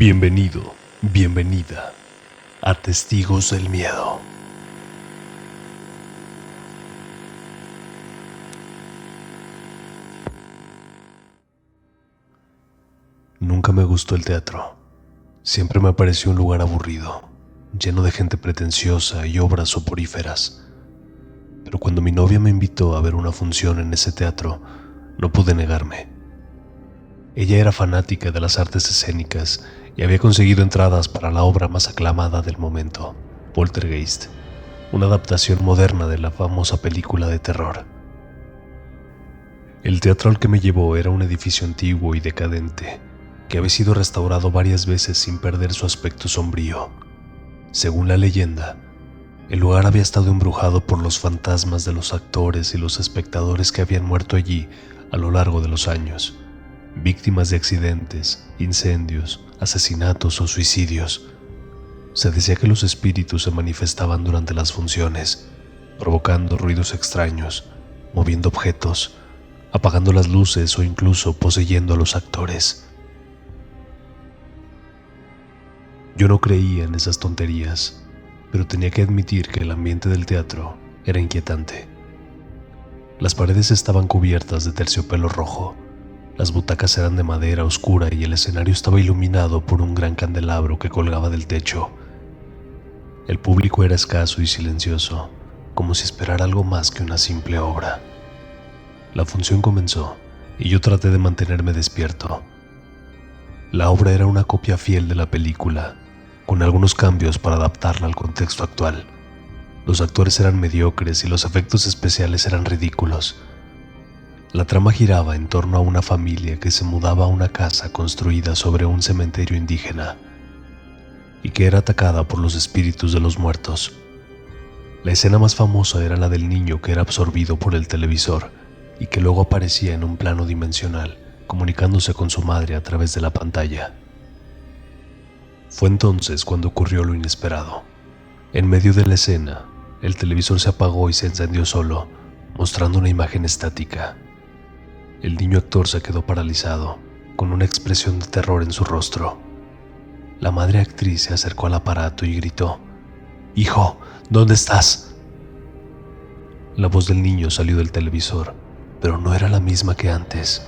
Bienvenido, bienvenida a Testigos del Miedo. Nunca me gustó el teatro. Siempre me pareció un lugar aburrido, lleno de gente pretenciosa y obras soporíferas. Pero cuando mi novia me invitó a ver una función en ese teatro, no pude negarme. Ella era fanática de las artes escénicas y había conseguido entradas para la obra más aclamada del momento, Poltergeist, una adaptación moderna de la famosa película de terror. El teatro al que me llevó era un edificio antiguo y decadente, que había sido restaurado varias veces sin perder su aspecto sombrío. Según la leyenda, el lugar había estado embrujado por los fantasmas de los actores y los espectadores que habían muerto allí a lo largo de los años, víctimas de accidentes, incendios, asesinatos o suicidios. Se decía que los espíritus se manifestaban durante las funciones, provocando ruidos extraños, moviendo objetos, apagando las luces o incluso poseyendo a los actores. Yo no creía en esas tonterías, pero tenía que admitir que el ambiente del teatro era inquietante. Las paredes estaban cubiertas de terciopelo rojo, las butacas eran de madera oscura y el escenario estaba iluminado por un gran candelabro que colgaba del techo. El público era escaso y silencioso, como si esperara algo más que una simple obra. La función comenzó y yo traté de mantenerme despierto. La obra era una copia fiel de la película, con algunos cambios para adaptarla al contexto actual. Los actores eran mediocres y los efectos especiales eran ridículos. La trama giraba en torno a una familia que se mudaba a una casa construida sobre un cementerio indígena y que era atacada por los espíritus de los muertos. La escena más famosa era la del niño que era absorbido por el televisor y que luego aparecía en un plano dimensional, comunicándose con su madre a través de la pantalla. Fue entonces cuando ocurrió lo inesperado. En medio de la escena, el televisor se apagó y se encendió solo, mostrando una imagen estática. El niño actor se quedó paralizado, con una expresión de terror en su rostro. La madre actriz se acercó al aparato y gritó: «Hijo, ¿dónde estás?». La voz del niño salió del televisor, pero no era la misma que antes.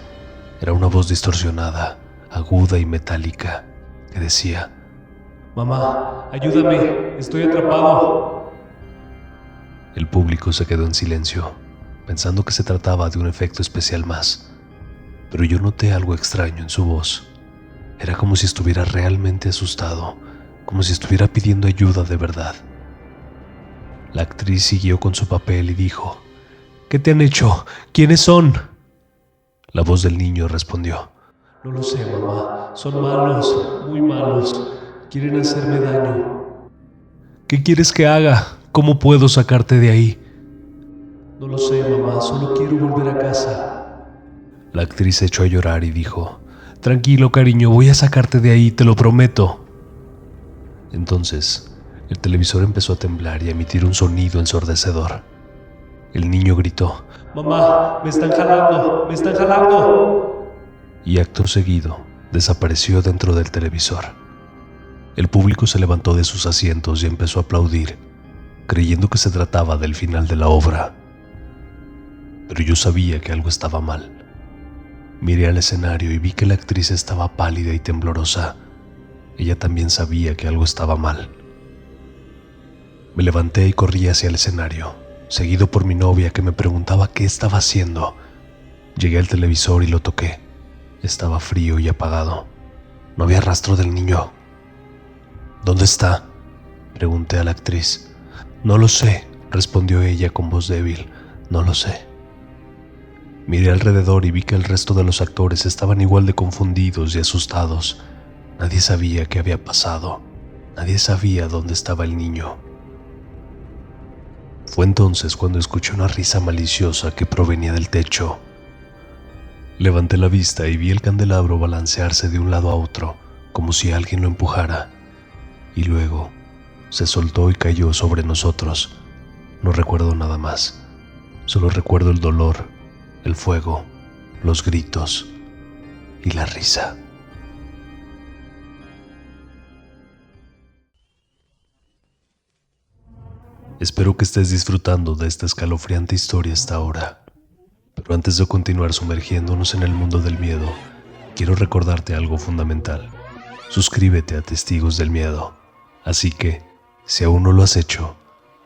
Era una voz distorsionada, aguda y metálica, que decía: «Mamá, ayúdame, estoy atrapado». El público se quedó en silencio, pensando que se trataba de un efecto especial más, pero yo noté algo extraño en su voz. Era como si estuviera realmente asustado, como si estuviera pidiendo ayuda de verdad. La actriz siguió con su papel y dijo: «¿Qué te han hecho? ¿Quiénes son?». La voz del niño respondió: «No lo sé, mamá. Son malos, muy malos. Quieren hacerme daño». «¿Qué quieres que haga? ¿Cómo puedo sacarte de ahí?». «No lo sé, mamá. Solo quiero volver a casa». La actriz se echó a llorar y dijo: «Tranquilo, cariño. Voy a sacarte de ahí, te lo prometo». Entonces, el televisor empezó a temblar y a emitir un sonido ensordecedor. El niño gritó: «Mamá, me están jalando, me están jalando». Y acto seguido, desapareció dentro del televisor. El público se levantó de sus asientos y empezó a aplaudir, creyendo que se trataba del final de la obra. Pero yo sabía que algo estaba mal. Miré al escenario y vi que la actriz estaba pálida y temblorosa. Ella también sabía que algo estaba mal. Me levanté y corrí hacia el escenario, seguido por mi novia que me preguntaba qué estaba haciendo. Llegué al televisor y lo toqué. Estaba frío y apagado. No había rastro del niño. «¿Dónde está?», pregunté a la actriz. «No lo sé», respondió ella con voz débil. «No lo sé». Miré alrededor y vi que el resto de los actores estaban igual de confundidos y asustados. Nadie sabía qué había pasado. Nadie sabía dónde estaba el niño. Fue entonces cuando escuché una risa maliciosa que provenía del techo. Levanté la vista y vi el candelabro balancearse de un lado a otro, como si alguien lo empujara. Y luego se soltó y cayó sobre nosotros. No recuerdo nada más. Solo recuerdo el dolor, el fuego, los gritos y la risa. Espero que estés disfrutando de esta escalofriante historia hasta ahora. Pero antes de continuar sumergiéndonos en el mundo del miedo, quiero recordarte algo fundamental. Suscríbete a Testigos del Miedo. Así que, si aún no lo has hecho,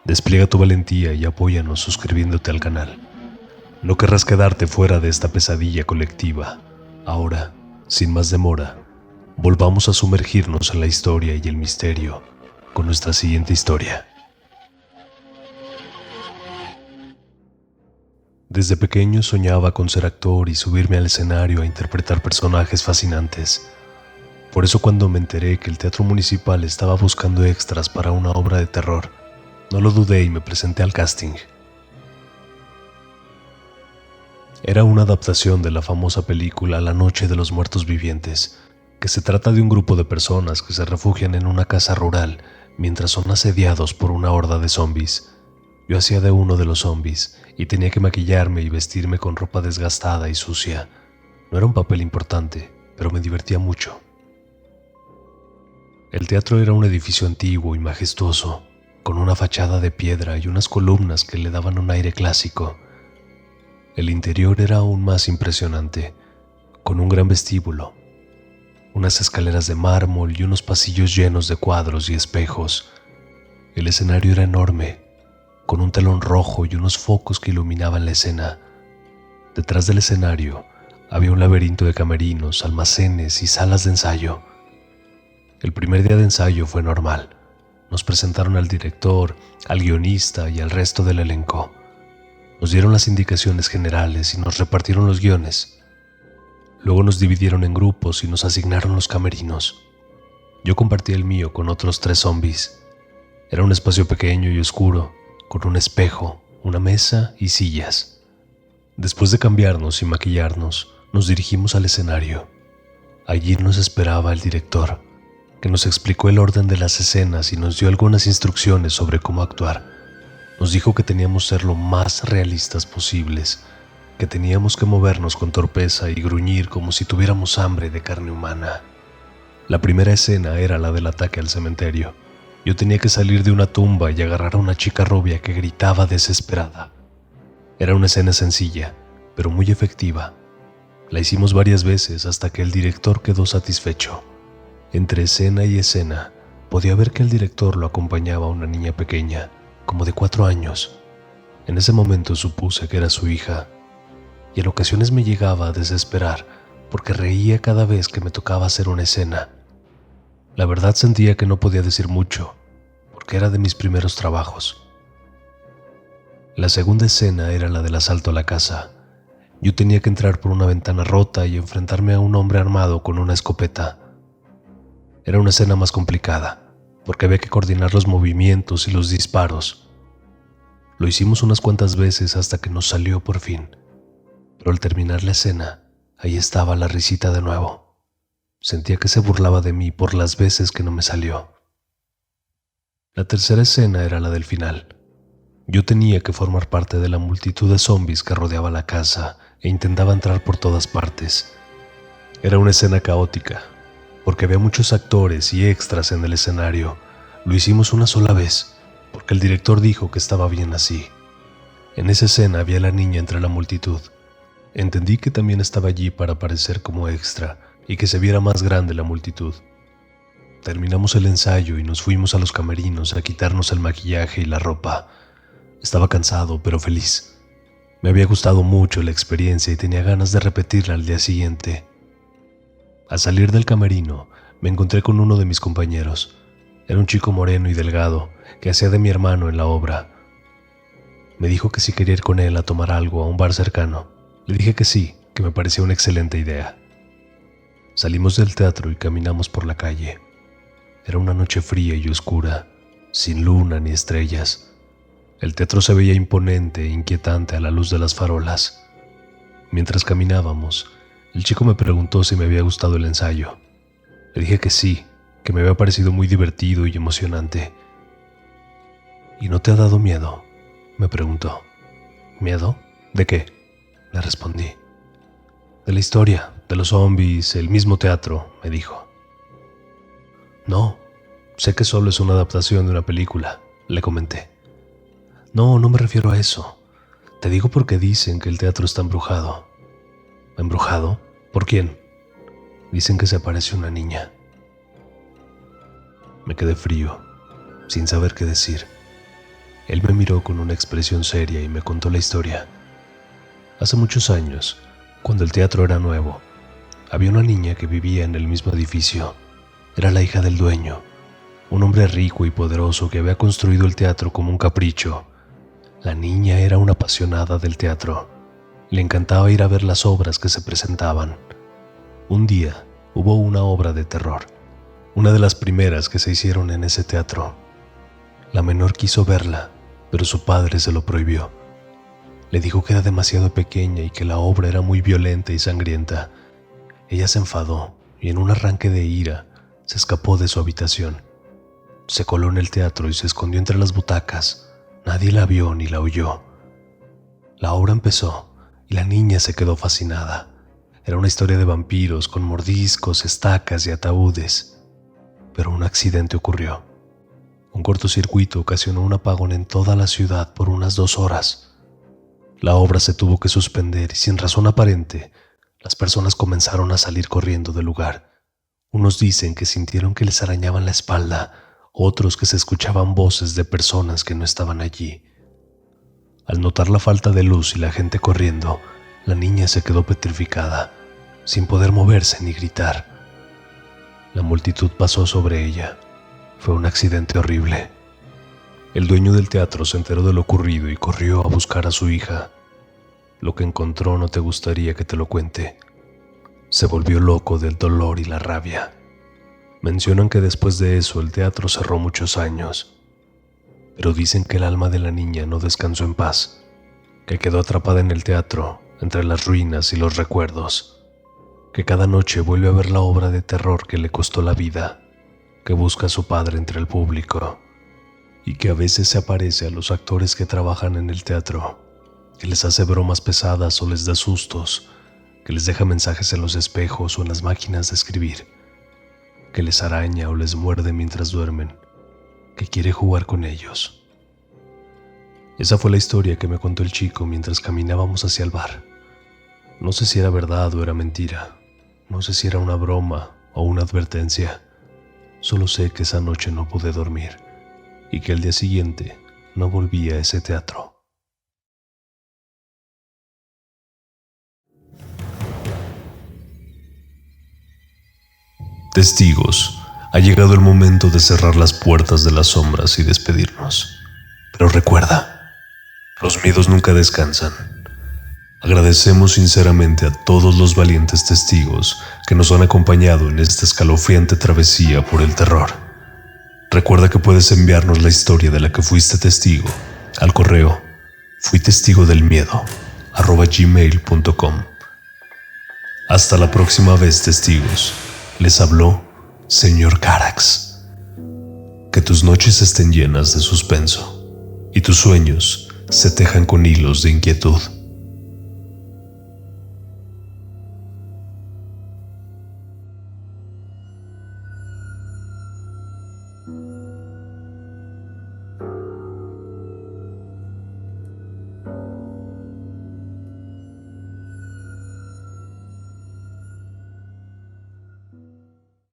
despliega tu valentía y apóyanos suscribiéndote al canal. No querrás quedarte fuera de esta pesadilla colectiva. Ahora, sin más demora, volvamos a sumergirnos en la historia y el misterio con nuestra siguiente historia. Desde pequeño soñaba con ser actor y subirme al escenario a interpretar personajes fascinantes. Por eso cuando me enteré que el Teatro Municipal estaba buscando extras para una obra de terror, no lo dudé y me presenté al casting. Era una adaptación de la famosa película La Noche de los Muertos Vivientes, que se trata de un grupo de personas que se refugian en una casa rural mientras son asediados por una horda de zombies. Yo hacía de uno de los zombies y tenía que maquillarme y vestirme con ropa desgastada y sucia. No era un papel importante, pero me divertía mucho. El teatro era un edificio antiguo y majestuoso, con una fachada de piedra y unas columnas que le daban un aire clásico. El interior era aún más impresionante, con un gran vestíbulo, unas escaleras de mármol y unos pasillos llenos de cuadros y espejos. El escenario era enorme, con un telón rojo y unos focos que iluminaban la escena. Detrás del escenario había un laberinto de camerinos, almacenes y salas de ensayo. El primer día de ensayo fue normal. Nos presentaron al director, al guionista y al resto del elenco. Nos dieron las indicaciones generales y nos repartieron los guiones. Luego nos dividieron en grupos y nos asignaron los camerinos. Yo compartí el mío con otros 3 zombies. Era un espacio pequeño y oscuro, con un espejo, una mesa y sillas. Después de cambiarnos y maquillarnos, nos dirigimos al escenario. Allí nos esperaba el director, que nos explicó el orden de las escenas y nos dio algunas instrucciones sobre cómo actuar. Nos dijo que teníamos que ser lo más realistas posibles, que teníamos que movernos con torpeza y gruñir como si tuviéramos hambre de carne humana. La primera escena era la del ataque al cementerio. Yo tenía que salir de una tumba y agarrar a una chica rubia que gritaba desesperada. Era una escena sencilla, pero muy efectiva. La hicimos varias veces hasta que el director quedó satisfecho. Entre escena y escena, podía ver que el director lo acompañaba a una niña pequeña, como de 4 años. En ese momento supuse que era su hija, y en ocasiones me llegaba a desesperar porque reía cada vez que me tocaba hacer una escena. La verdad sentía que no podía decir mucho, porque era de mis primeros trabajos. La segunda escena era la del asalto a la casa. Yo tenía que entrar por una ventana rota y enfrentarme a un hombre armado con una escopeta. Era una escena más complicada, porque había que coordinar los movimientos y los disparos. Lo hicimos unas cuantas veces hasta que nos salió por fin, pero al terminar la escena, ahí estaba la risita de nuevo. Sentía que se burlaba de mí por las veces que no me salió. La tercera escena era la del final. Yo tenía que formar parte de la multitud de zombies que rodeaba la casa e intentaba entrar por todas partes. Era una escena caótica, porque había muchos actores y extras en el escenario. Lo hicimos una sola vez, porque el director dijo que estaba bien así. En esa escena había la niña entre la multitud. Entendí que también estaba allí para aparecer como extra y que se viera más grande la multitud. Terminamos el ensayo y nos fuimos a los camerinos a quitarnos el maquillaje y la ropa. Estaba cansado pero feliz. Me había gustado mucho la experiencia y tenía ganas de repetirla al día siguiente. Al salir del camerino, me encontré con uno de mis compañeros. Era un chico moreno y delgado que hacía de mi hermano en la obra. Me dijo que si quería ir con él a tomar algo a un bar cercano. Le dije que sí, que me parecía una excelente idea. Salimos del teatro y caminamos por la calle. Era una noche fría y oscura, sin luna ni estrellas. El teatro se veía imponente e inquietante a la luz de las farolas. Mientras caminábamos, el chico me preguntó si me había gustado el ensayo. Le dije que sí, que me había parecido muy divertido y emocionante. ¿Y no te ha dado miedo?, me preguntó. ¿Miedo? ¿De qué?, le respondí. De la historia, de los zombies, el mismo teatro, me dijo. No, sé que solo es una adaptación de una película, le comenté. No, no me refiero a eso. Te digo porque dicen que el teatro está embrujado. ¿Embrujado? ¿Por quién? Dicen que se aparece una niña. Me quedé frío, sin saber qué decir. Él me miró con una expresión seria y me contó la historia. Hace muchos años, cuando el teatro era nuevo, había una niña que vivía en el mismo edificio. Era la hija del dueño, un hombre rico y poderoso que había construido el teatro como un capricho. La niña era una apasionada del teatro. Le encantaba ir a ver las obras que se presentaban. Un día hubo una obra de terror, una de las primeras que se hicieron en ese teatro. La menor quiso verla, pero su padre se lo prohibió. Le dijo que era demasiado pequeña y que la obra era muy violenta y sangrienta. Ella se enfadó y en un arranque de ira se escapó de su habitación. Se coló en el teatro y se escondió entre las butacas. Nadie la vio ni la oyó. La obra empezó y la niña se quedó fascinada. Era una historia de vampiros con mordiscos, estacas y ataúdes. Pero un accidente ocurrió. Un cortocircuito ocasionó un apagón en toda la ciudad por unas 2 horas. La obra se tuvo que suspender y sin razón aparente, las personas comenzaron a salir corriendo del lugar. Unos dicen que sintieron que les arañaban la espalda, otros que se escuchaban voces de personas que no estaban allí. Al notar la falta de luz y la gente corriendo, la niña se quedó petrificada, sin poder moverse ni gritar. La multitud pasó sobre ella. Fue un accidente horrible. El dueño del teatro se enteró de lo ocurrido y corrió a buscar a su hija. Lo que encontró no te gustaría que te lo cuente. Se volvió loco del dolor y la rabia. Mencionan que después de eso el teatro cerró muchos años, pero dicen que el alma de la niña no descansó en paz, que quedó atrapada en el teatro, entre las ruinas y los recuerdos, que cada noche vuelve a ver la obra de terror que le costó la vida, que busca a su padre entre el público, y que a veces se aparece a los actores que trabajan en el teatro, que les hace bromas pesadas o les da sustos, que les deja mensajes en los espejos o en las máquinas de escribir, que les araña o les muerde mientras duermen, que quiere jugar con ellos. Esa fue la historia que me contó el chico mientras caminábamos hacia el bar. No sé si era verdad o era mentira, no sé si era una broma o una advertencia. Solo sé que esa noche no pude dormir y que al día siguiente no volví a ese teatro. Testigos, ha llegado el momento de cerrar las puertas de las sombras y despedirnos. Pero recuerda, los miedos nunca descansan. Agradecemos sinceramente a todos los valientes testigos que nos han acompañado en esta escalofriante travesía por el terror. Recuerda que puedes enviarnos la historia de la que fuiste testigo al correo fuitestigodelmiedo@gmail.com. Hasta la próxima vez, testigos. Les habló Señor Carax. Que tus noches estén llenas de suspenso y tus sueños se tejan con hilos de inquietud.